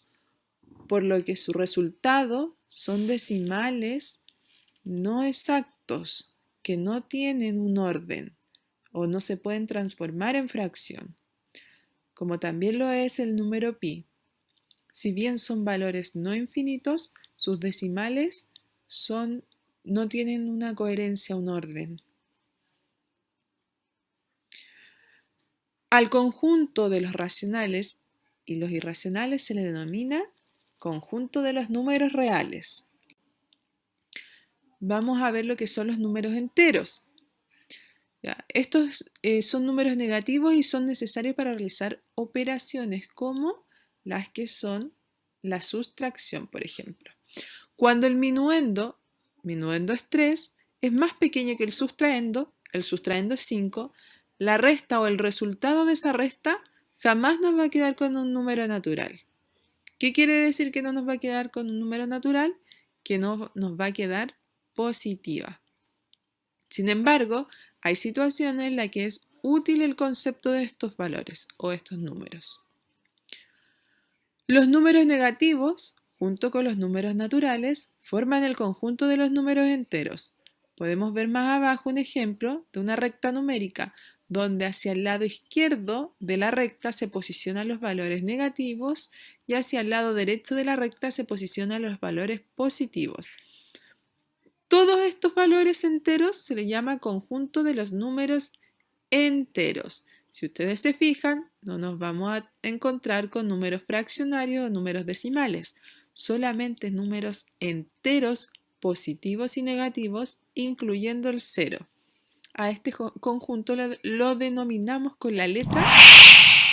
por lo que su resultado son decimales no exactos, que no tienen un orden o no se pueden transformar en fracción, como también lo es el número pi. Si bien son valores no infinitos, sus decimales no tienen una coherencia, un orden. Al conjunto de los racionales y los irracionales se le denomina conjunto de los números reales. Vamos a ver lo que son los números enteros. Estos son números negativos y son necesarios para realizar operaciones como las que son la sustracción, por ejemplo. Cuando el minuendo es 3, es más pequeño que el sustraendo es 5, la resta o el resultado de esa resta jamás nos va a quedar con un número natural. ¿Qué quiere decir que no nos va a quedar con un número natural? Que no nos va a quedar positiva. Sin embargo, hay situaciones en las que es útil el concepto de estos valores o estos números. Los números negativos, junto con los números naturales, forman el conjunto de los números enteros. Podemos ver más abajo un ejemplo de una recta numérica, donde hacia el lado izquierdo de la recta se posicionan los valores negativos y hacia el lado derecho de la recta se posicionan los valores positivos. Todos estos valores enteros se les llama conjunto de los números enteros. Si ustedes se fijan, no nos vamos a encontrar con números fraccionarios o números decimales, solamente números enteros positivos y negativos, incluyendo el 0. A este conjunto lo denominamos con la letra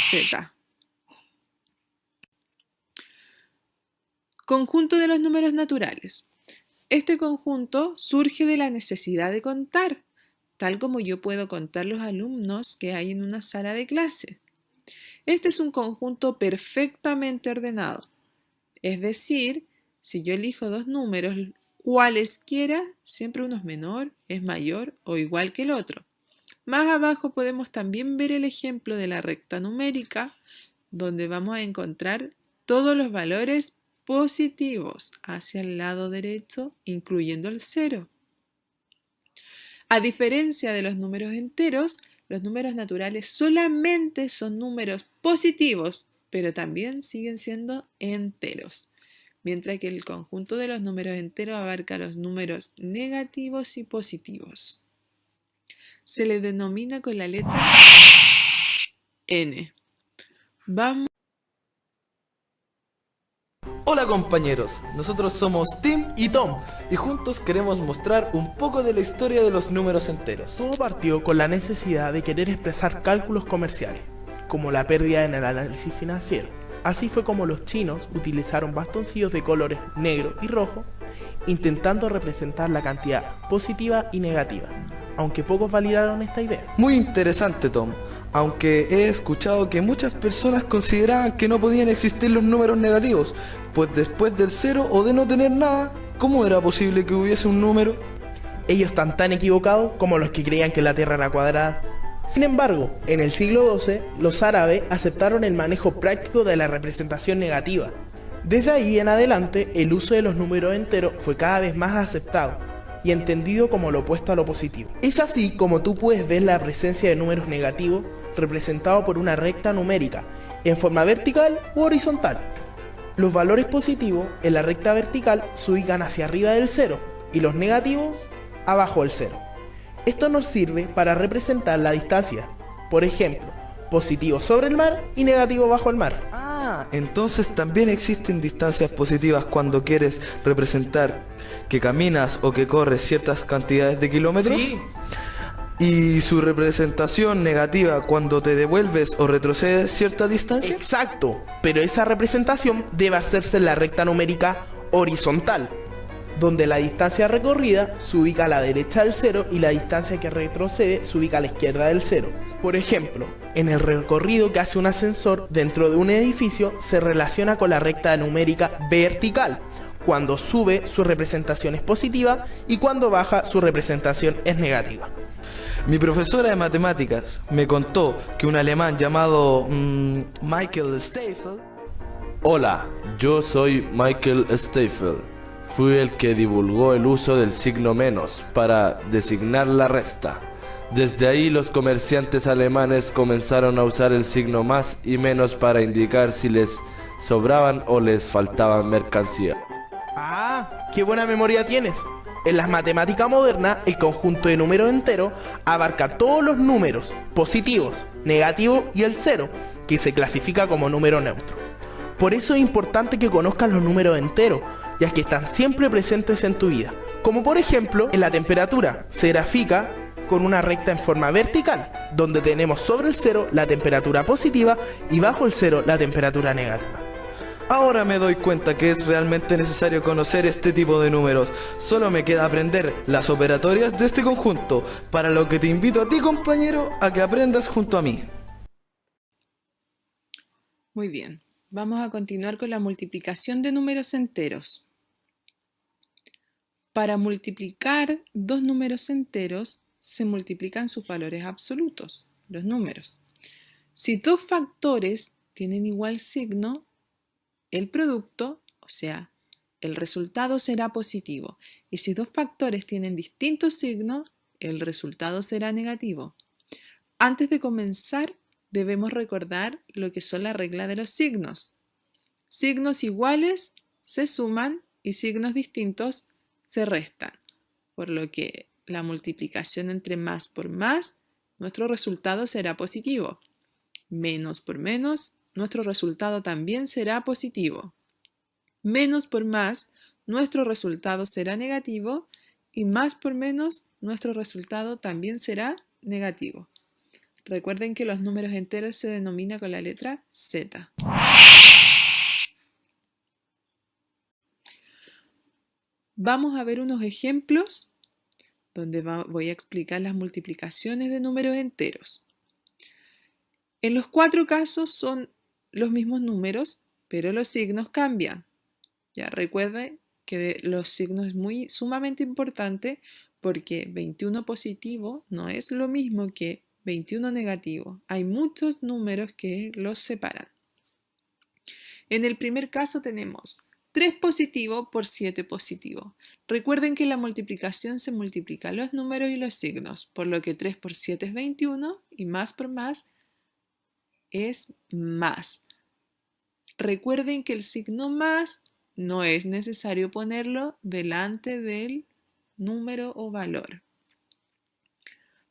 Z. Conjunto de los números naturales. Este conjunto surge de la necesidad de contar, tal como yo puedo contar los alumnos que hay en una sala de clase. Este es un conjunto perfectamente ordenado. Es decir, si yo elijo dos números, cualesquiera, siempre uno es menor, es mayor o igual que el otro. Más abajo podemos también ver el ejemplo de la recta numérica, donde vamos a encontrar todos los valores positivos hacia el lado derecho, incluyendo el 0. A diferencia de los números enteros, los números naturales solamente son números positivos, pero también siguen siendo enteros, mientras que el conjunto de los números enteros abarca los números negativos y positivos. Se le denomina con la letra N. Hola compañeros, nosotros somos Tim y Tom y juntos queremos mostrar un poco de la historia de los números enteros. Todo partió con la necesidad de querer expresar cálculos comerciales, como la pérdida en el análisis financiero. Así fue como los chinos utilizaron bastoncillos de colores negro y rojo, intentando representar la cantidad positiva y negativa, aunque pocos validaron esta idea. Muy interesante, Tom, aunque he escuchado que muchas personas consideraban que no podían existir los números negativos, pues después del 0 o de no tener nada, ¿cómo era posible que hubiese un número? Ellos están tan equivocados como los que creían que la Tierra era cuadrada. Sin embargo, en el siglo XII, los árabes aceptaron el manejo práctico de la representación negativa. Desde ahí en adelante, el uso de los números enteros fue cada vez más aceptado y entendido como lo opuesto a lo positivo. Es así como tú puedes ver la presencia de números negativos representados por una recta numérica, en forma vertical u horizontal. Los valores positivos en la recta vertical se ubican hacia arriba del 0 y los negativos abajo del 0. Esto nos sirve para representar la distancia. Por ejemplo, positivo sobre el mar y negativo bajo el mar. Ah, entonces también existen distancias positivas cuando quieres representar que caminas o que corres ciertas cantidades de kilómetros. Sí. ¿Y su representación negativa cuando te devuelves o retrocedes cierta distancia? Exacto, pero esa representación debe hacerse en la recta numérica horizontal, donde la distancia recorrida se ubica a la derecha del cero y la distancia que retrocede se ubica a la izquierda del cero. Por ejemplo, en el recorrido que hace un ascensor dentro de un edificio se relaciona con la recta numérica vertical. Cuando sube, su representación es positiva y cuando baja, su representación es negativa. Mi profesora de matemáticas me contó que un alemán llamado Michael Staffel... Hola, yo soy Michael Staffel. Fui el que divulgó el uso del signo menos para designar la resta. Desde ahí los comerciantes alemanes comenzaron a usar el signo más y menos para indicar si les sobraban o les faltaban mercancía. ¡Ah! ¡Qué buena memoria tienes! En las matemáticas modernas, el conjunto de números enteros abarca todos los números positivos, negativos y el cero, que se clasifica como número neutro. Por eso es importante que conozcas los números enteros, ya que están siempre presentes en tu vida. Como por ejemplo, en la temperatura, se grafica con una recta en forma vertical, donde tenemos sobre el cero la temperatura positiva y bajo el cero la temperatura negativa. Ahora me doy cuenta que es realmente necesario conocer este tipo de números. Solo me queda aprender las operatorias de este conjunto, para lo que te invito a ti, compañero, a que aprendas junto a mí. Muy bien, vamos a continuar con la multiplicación de números enteros. Para multiplicar dos números enteros, se multiplican sus valores absolutos, los números. Si dos factores tienen igual signo, el producto, o sea, el resultado será positivo. Y si dos factores tienen distintos signos, el resultado será negativo. Antes de comenzar, debemos recordar lo que son las reglas de los signos. Signos iguales se suman y signos distintos se restan. Por lo que la multiplicación entre más por más, nuestro resultado será positivo. Menos por menos, nuestro resultado también será positivo. Menos por más, nuestro resultado será negativo y más por menos, nuestro resultado también será negativo. Recuerden que los números enteros se denominan con la letra Z. Vamos a ver unos ejemplos donde voy a explicar las multiplicaciones de números enteros. En los cuatro casos son los mismos números, pero los signos cambian. Ya recuerden que los signos es sumamente importante porque 21 positivo no es lo mismo que 21 negativo. Hay muchos números que los separan. En el primer caso tenemos 3 positivo por 7 positivo. Recuerden que en la multiplicación se multiplican los números y los signos, por lo que 3 por 7 es 21 y más por más es más. Recuerden que el signo más no es necesario ponerlo delante del número o valor.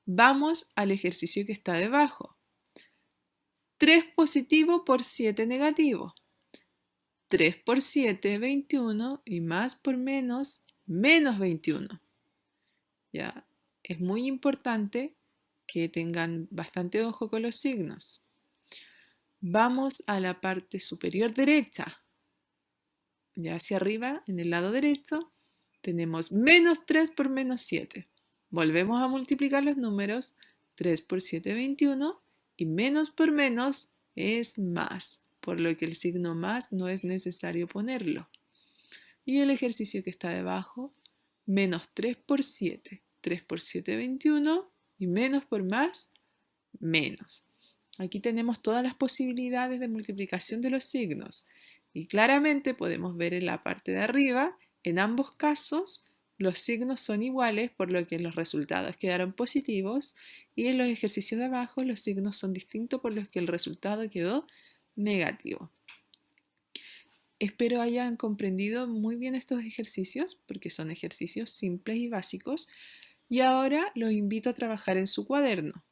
Vamos al ejercicio que está debajo. 3 positivo por 7 negativo. 3 por 7, 21 y más por menos, menos 21. Ya, es muy importante que tengan bastante ojo con los signos. Vamos a la parte superior derecha. Ya hacia arriba, en el lado derecho, tenemos menos 3 por menos 7. Volvemos a multiplicar los números. 3 por 7, 21. Y menos por menos es más, por lo que el signo más no es necesario ponerlo. Y el ejercicio que está debajo, menos 3 por 7. 3 por 7, 21. Y menos por más, menos. Aquí tenemos todas las posibilidades de multiplicación de los signos. Y claramente podemos ver en la parte de arriba, en ambos casos, los signos son iguales, por lo que los resultados quedaron positivos. Y en los ejercicios de abajo, los signos son distintos, por lo que el resultado quedó negativo. Espero hayan comprendido muy bien estos ejercicios, porque son ejercicios simples y básicos. Y ahora los invito a trabajar en su cuaderno.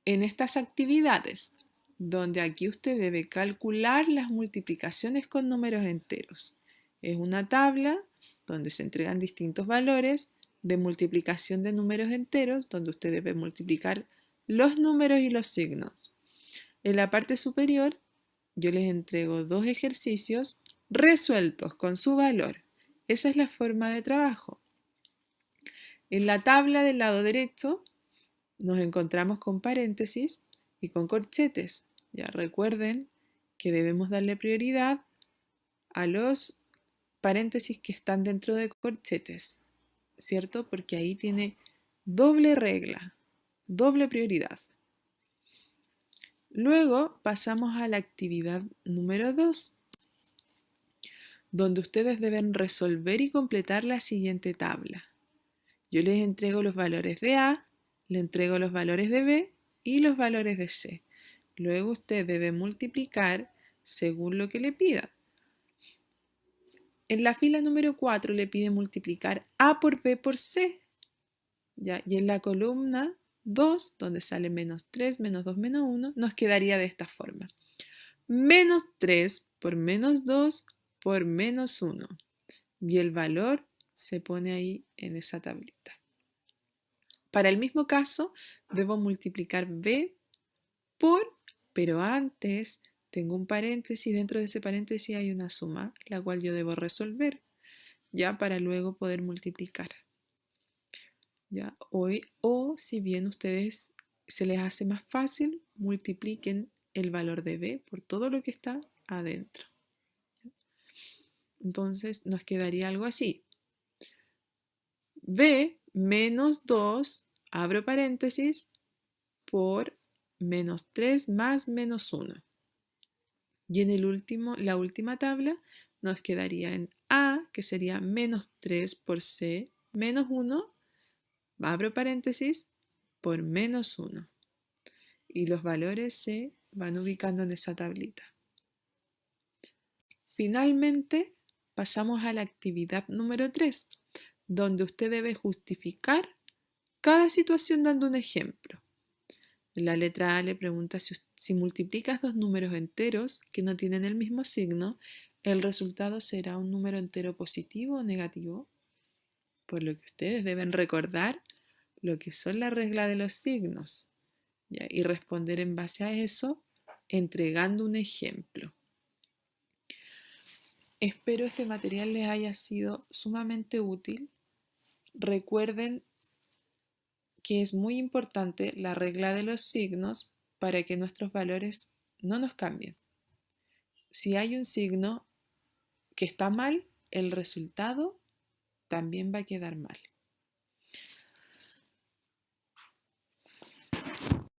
En estas actividades, donde aquí usted debe calcular las multiplicaciones con números enteros. Es una tabla donde se entregan distintos valores de multiplicación de números enteros, donde usted debe multiplicar los números y los signos. En la parte superior, yo les entrego 2 ejercicios resueltos con su valor. Esa es la forma de trabajo. En la tabla del lado derecho nos encontramos con paréntesis y con corchetes. Ya recuerden que debemos darle prioridad a los paréntesis que están dentro de corchetes, ¿cierto? Porque ahí tiene doble regla, doble prioridad. Luego pasamos a la actividad número 2, donde ustedes deben resolver y completar la siguiente tabla. Yo les entrego los valores de A, le entrego los valores de B y los valores de C. Luego usted debe multiplicar según lo que le pidan. En la fila número 4 le pide multiplicar A por B por C. ¿Ya? Y en la columna 2, donde sale menos 3, menos 2, menos 1, nos quedaría de esta forma. Menos 3 por menos 2 por menos 1. Y el valor se pone ahí en esa tablita. Para el mismo caso, debo multiplicar B por, pero antes tengo un paréntesis, dentro de ese paréntesis hay una suma, la cual yo debo resolver, ya para luego poder multiplicar. ¿Ya? O si bien ustedes se les hace más fácil, multipliquen el valor de B por todo lo que está adentro. Entonces nos quedaría algo así. B menos 2, abro paréntesis, por menos 3 más menos 1. Y en la última tabla nos quedaría en A, que sería menos 3 por C, menos 1, abro paréntesis, por menos 1. Y los valores se van ubicando en esa tablita. Finalmente, pasamos a la actividad número 3, donde usted debe justificar cada situación dando un ejemplo. En la letra A le pregunta si multiplicas 2 números enteros que no tienen el mismo signo, el resultado será un número entero positivo o negativo. Por lo que ustedes deben recordar lo que son las reglas de los signos, ¿ya? Y responder en base a eso, entregando un ejemplo. Espero este material les haya sido sumamente útil. Recuerden que es muy importante la regla de los signos para que nuestros valores no nos cambien. Si hay un signo que está mal, el resultado también va a quedar mal.